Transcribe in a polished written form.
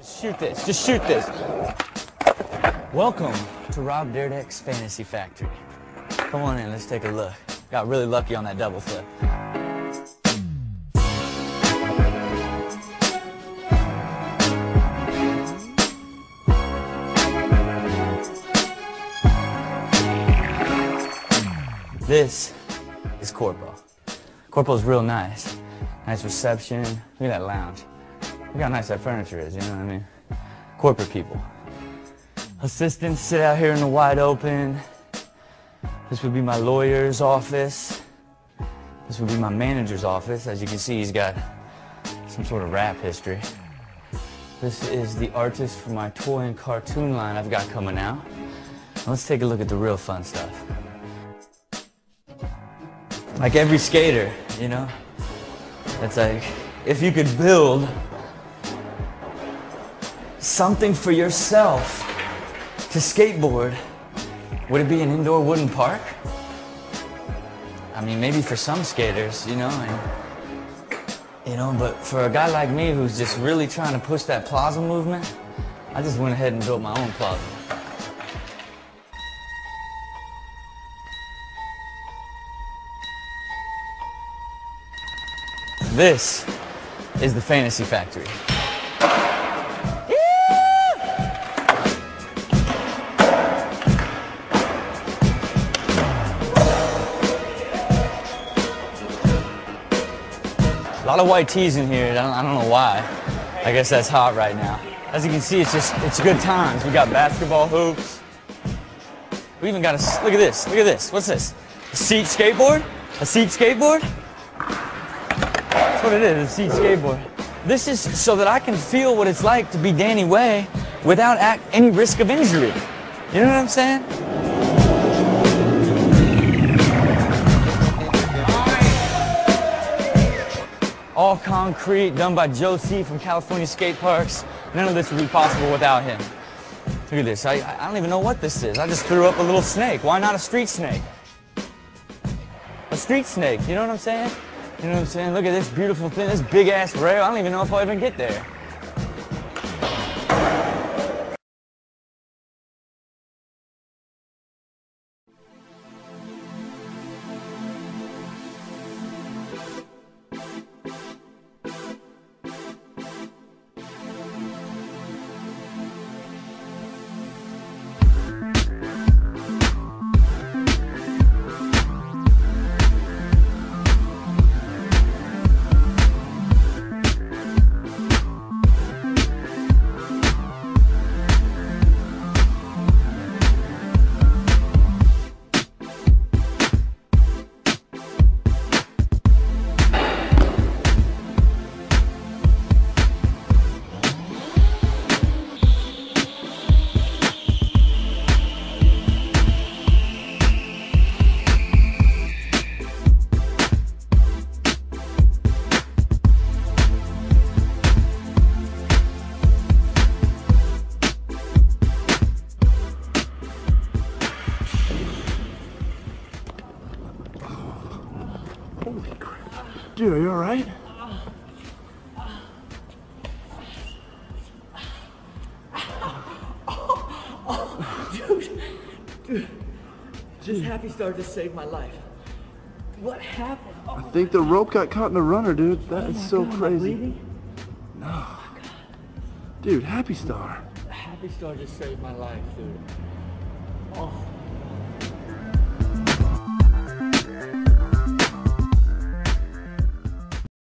Shoot this, just shoot this. Welcome to Rob Dyrdek's Fantasy Factory. Come on in, let's take a look. Got really lucky on that double flip. This is Corpo. Corpo's real nice. Nice reception. Look at that lounge. Look how nice that furniture is, you know what I mean? Corporate people. Assistants sit out here in the wide open. This would be my lawyer's office. This would be my manager's office. As you can see, he's got some sort of rap history. This is the artist for my toy and cartoon line I've got coming out. Now let's take a look at the real fun stuff. Like every skater, you know? It's like, if you could build something for yourself to skateboard, would it be an indoor wooden park? I mean, maybe for some skaters, you know, but for a guy like me who's just really trying to push that plaza movement, I just went ahead and built my own plaza. This is the Fantasy Factory. A lot of white tees in here. I don't know why. I guess that's hot right now. As you can see, it's good times. We got basketball hoops. We even got a, look at this. What's this? A seat skateboard? A seat skateboard? That's what it is, a seat skateboard. This is so that I can feel what it's like to be Danny Way without any risk of injury. You know what I'm saying? All concrete, done by Joe C. from California Skate Parks. None of this would be possible without him. Look at this. I don't even know what this is. I just threw up a little snake. Why not a street snake? A street snake, you know what I'm saying? You know what I'm saying? Look at this beautiful thing, this big-ass rail. I don't even know if I'll even get there. Holy crap. Dude, are you alright? Dude, this Happy Star just saved my life. What happened? I think the rope got caught in the runner, dude. That is so crazy. No. Oh, dude, Happy Star. Happy Star just saved my life, dude. Oh.